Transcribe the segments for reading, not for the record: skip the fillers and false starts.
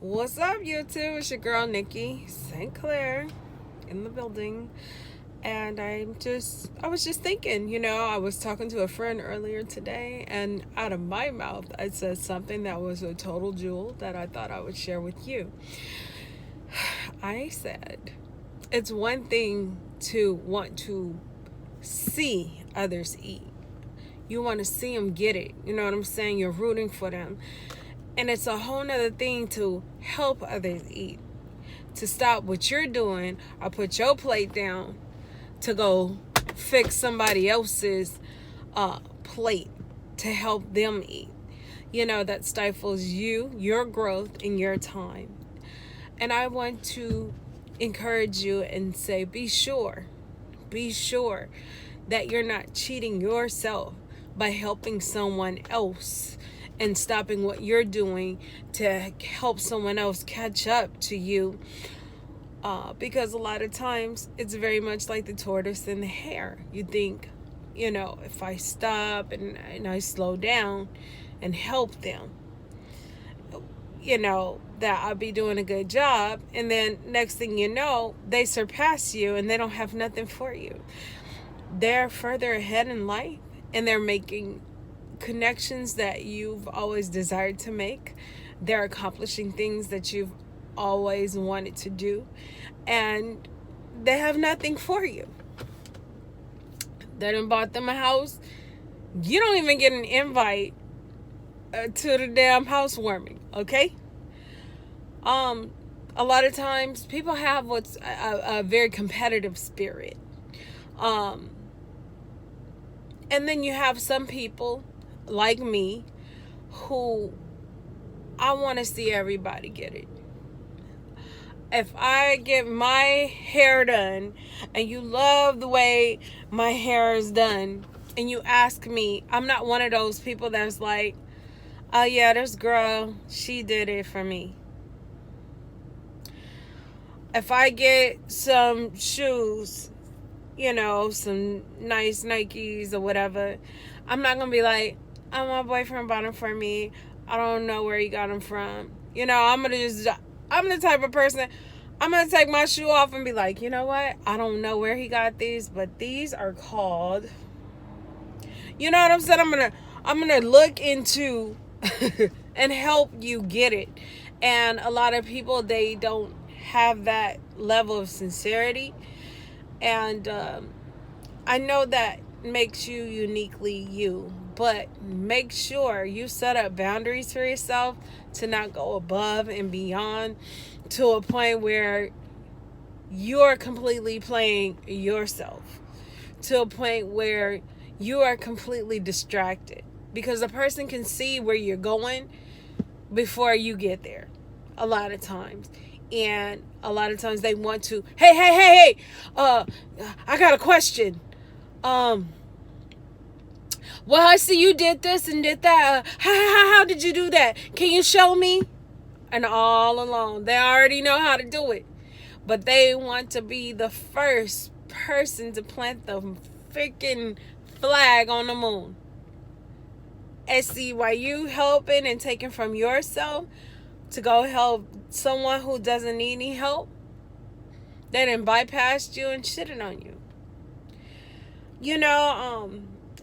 What's up, YouTube? It's your girl Nikki St. Clair in the building. And I was just thinking, I was talking to a friend earlier today, and out of my mouth, I said something that was a total jewel that I thought I would share with you. I said, it's one thing to want to see others eat. You want to see them get it. You know what I'm saying? You're rooting for them. And it's a whole nother thing to help others eat, to stop what you're doing or put your plate down to go fix somebody else's plate to help them eat. That stifles your growth, and your time. And I want to encourage you and say, be sure that you're not cheating yourself by helping someone else and stopping what you're doing to help someone else catch up to you. Because a lot of times it's very much like the tortoise and the hare. You think, if I stop and I slow down and help them, that I'll be doing a good job. And then next thing you know, they surpass you and they don't have nothing for you. They're further ahead in life, and they're making connections that you've always desired to make. They're accomplishing things that you've always wanted to do, and they have nothing for you. They done bought them a house. You don't even get an invite to the damn housewarming, okay? A lot of times people have what's a very competitive spirit. And then you have some people like me who I want to see everybody get it. If I get my hair done and you love the way my hair is done and you ask me, I'm not one of those people that's like, oh yeah, this girl, she did it for me. If I get some shoes, some nice Nikes or whatever, I'm not going to be like, oh, my boyfriend bought them for me. I don't know where he got them from. I'm the type of person, I'm going to take my shoe off and be like, you know what? I don't know where he got these, but these are called, you know what I'm saying? I'm going to look into and help you get it. And a lot of people, they don't have that level of sincerity. And I know that makes you uniquely you, but make sure you set up boundaries for yourself to not go above and beyond to a point where you're completely playing yourself, to a point where you are completely distracted, because a person can see where you're going before you get there a lot of times. And a lot of times they want to, hey, I got a question. Well, I see you did this and did that. How did you do that? Can you show me? And all along, they already know how to do it. But they want to be the first person to plant the freaking flag on the moon. And see, why you helping and taking from yourself to go help someone who doesn't need any help, they done bypassed you and shitted on you.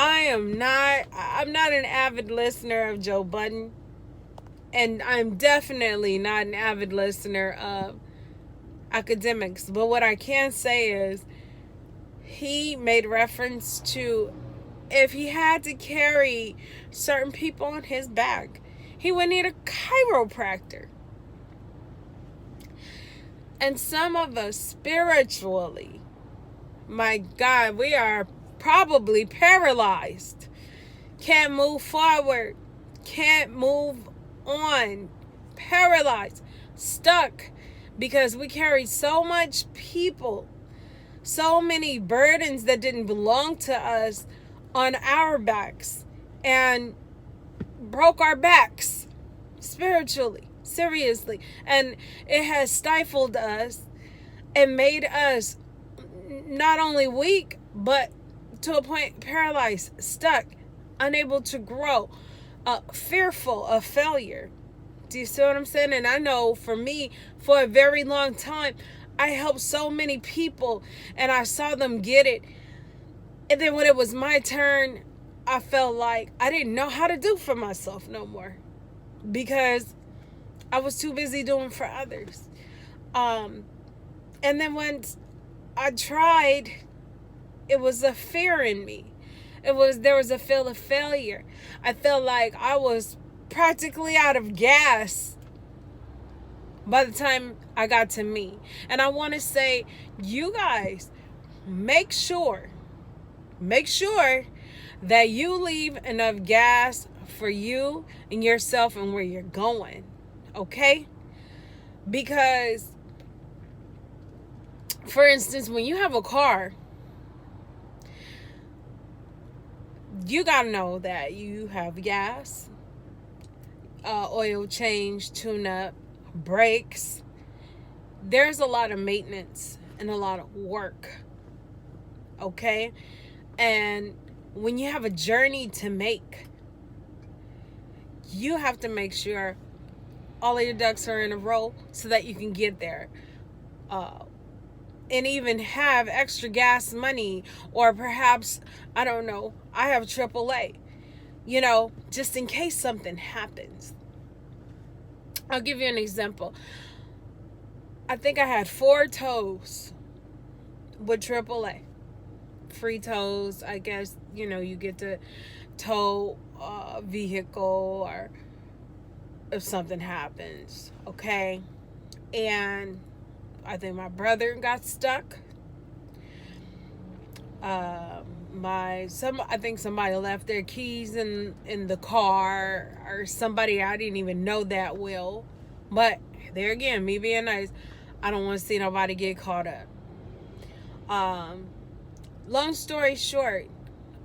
I'm not an avid listener of Joe Budden, and I'm definitely not an avid listener of academics. But what I can say is he made reference to, if he had to carry certain people on his back, he would need a chiropractor. And some of us spiritually, my God, we are probably paralyzed. Can't move forward. Can't move on. Paralyzed. Stuck. Because we carried so much people, so many burdens that didn't belong to us on our backs, and broke our backs spiritually, seriously. And it has stifled us and made us not only weak, but to a point paralyzed, stuck, unable to grow, fearful of failure, Do you see what I'm saying? And I know for me, for a very long time, I helped so many people and I saw them get it. And then when it was my turn, I felt like I didn't know how to do for myself no more because I was too busy doing for others. And then once I tried, it was a fear in me. There was a feel of failure. I felt like I was practically out of gas by the time I got to me. And I want to say, you guys, make sure that you leave enough gas for you and yourself and where you're going. Okay? Because, for instance, when you have a car, you gotta know that you have gas, oil change, tune up, brakes. There's a lot of maintenance and a lot of work. Okay? And when you have a journey to make, you have to make sure all of your ducks are in a row so that you can get there. And even have extra gas money, or perhaps, I don't know, I have AAA, just in case something happens. I'll give you an example. I think I had 4 tows with AAA. Free tows, I guess, you get to tow a vehicle or if something happens, okay? And I think my brother got stuck. I think somebody left their keys in the car, or somebody I didn't even know that well. But there again, me being nice, I don't want to see nobody get caught up. Long story short,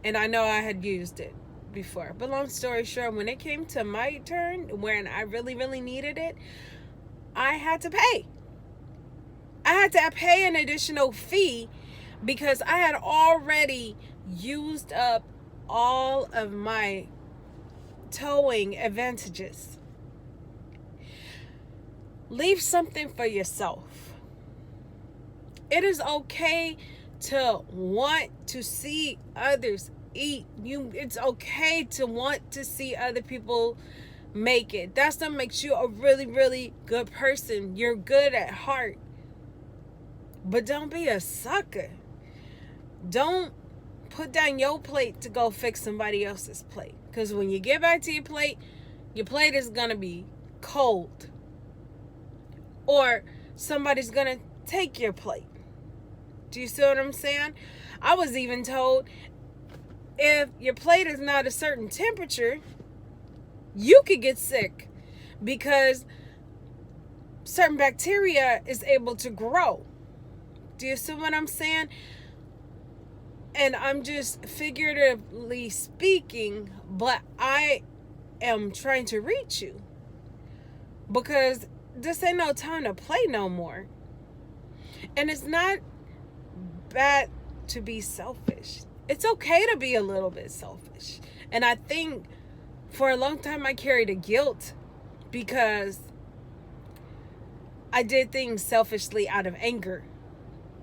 and I know I had used it before, but long story short, when it came to my turn, when I really, really needed it, I had to pay. I had to pay an additional fee because I had already used up all of my towing advantages. Leave something for yourself. It is okay to want to see others eat. It's okay to want to see other people make it. That's what makes you a really, really good person. You're good at heart. But don't be a sucker. Don't put down your plate to go fix somebody else's plate. Because when you get back to your plate is going to be cold. Or somebody's going to take your plate. Do you see what I'm saying? I was even told if your plate is not a certain temperature, you could get sick because certain bacteria is able to grow. Do you see what I'm saying? And I'm just figuratively speaking, but I am trying to reach you because this ain't no time to play no more. And it's not bad to be selfish. It's okay to be a little bit selfish. And I think for a long time I carried a guilt because I did things selfishly out of anger.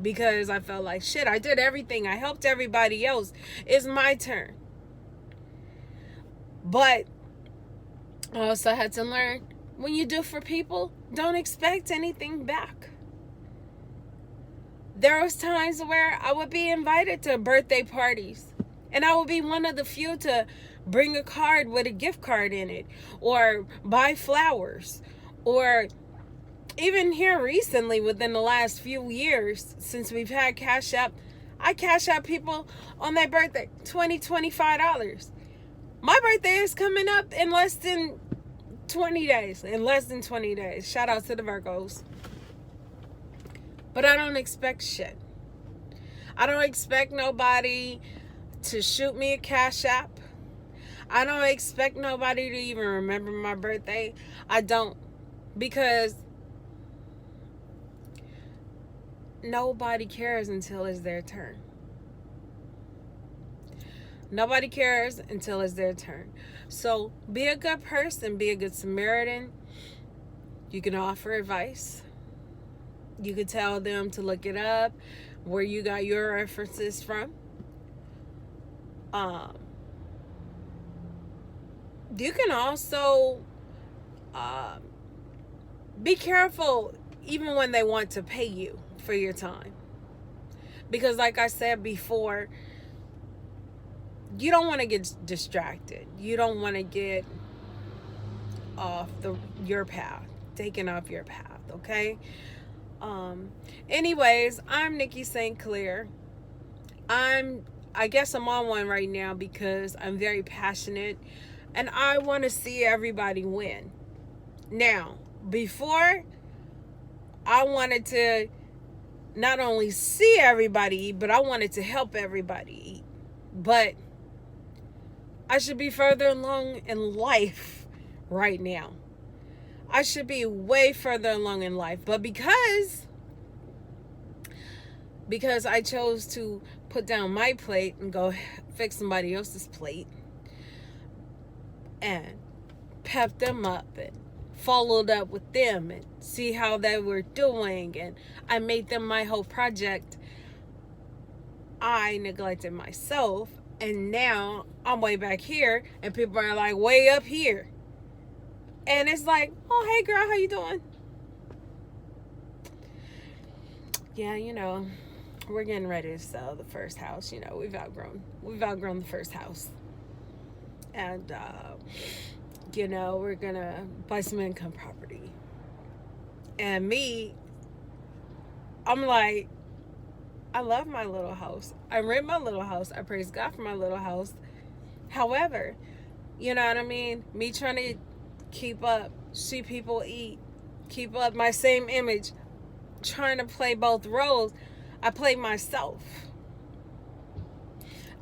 Because I felt like, shit, I did everything. I helped everybody else. It's my turn. But I also had to learn, when you do for people, don't expect anything back. There was times where I would be invited to birthday parties. And I would be one of the few to bring a card with a gift card in it. Or buy flowers. Or even here recently, within the last few years, since we've had Cash App, I cash out people on their birthday, $20, $25. My birthday is coming up in less than 20 days. Shout out to the Virgos. But I don't expect shit. I don't expect nobody to shoot me a Cash App. I don't expect nobody to even remember my birthday. I don't. Because nobody cares until it's their turn. Nobody cares until it's their turn. So be a good person. Be a good Samaritan. You can offer advice. You could tell them to look it up, where you got your references from. You can also be careful even when they want to pay you for your time. Because like I said before, you don't want to get distracted. You don't want to get off your path, taken off your path, okay? Anyways, I'm Nikki St. Clair. I guess I'm on one right now because I'm very passionate and I want to see everybody win. Now, before, I wanted to not only see everybody eat, but I wanted to help everybody eat. But I should be further along in life right now. I should be way further along in life. But because I chose to put down my plate and go fix somebody else's plate and pep them up and followed up with them and see how they were doing, and I made them my whole project, I neglected myself, and now I'm way back here and people are like way up here, and it's like, oh, hey girl, how you doing? Yeah, we're getting ready to sell the first house. We've outgrown the first house, and we're gonna buy some income property. And me, I'm like, I love my little house. I rent my little house. I praise God for my little house. However, you know what I mean? Me trying to keep up, see people eat, keep up my same image, trying to play both roles. I play myself.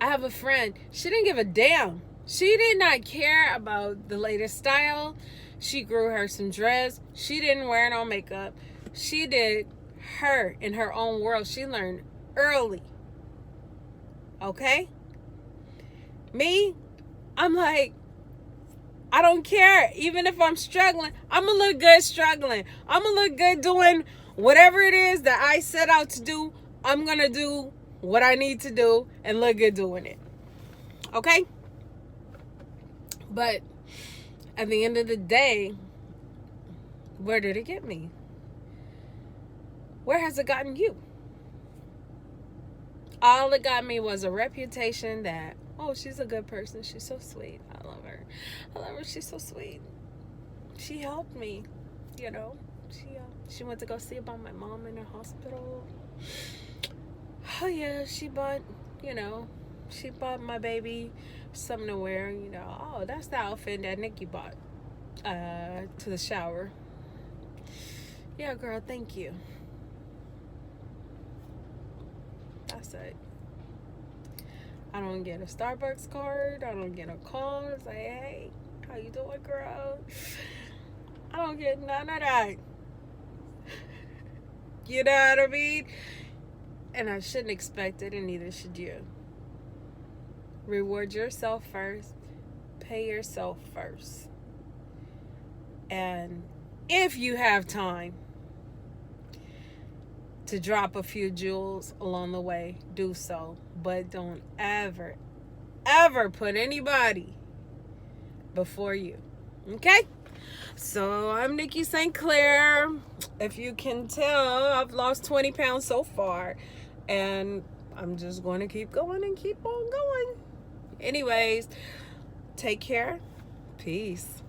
I have a friend. She didn't give a damn. She did not care about the latest style. She grew her some dreads. She didn't wear no makeup. She did her in her own world. She learned early. Okay? Me, I'm like, I don't care. Even if I'm struggling, I'm going to look good struggling. I'm going to look good doing whatever it is that I set out to do. I'm going to do what I need to do and look good doing it. Okay? But at the end of the day, where did it get me? Where has it gotten you? All it got me was a reputation that, oh, she's a good person. She's so sweet. I love her. She's so sweet. She helped me, She went to go see about my mom in the hospital. Oh, yeah, she bought my baby something to wear, Oh, that's the outfit that Nikki bought to the shower. Yeah, girl, thank you. That's it. I don't get a Starbucks card. I don't get a call. It's like, hey, how you doing, girl? I don't get none of that. You know what I mean? And I shouldn't expect it, and neither should you. Reward yourself first. Pay yourself first. And if you have time to drop a few jewels along the way, do so. But don't ever, ever put anybody before you. Okay? So I'm Nikki St. Clair. If you can tell, I've lost 20 pounds so far. And I'm just going to keep going and keep on going. Anyways, take care. Peace.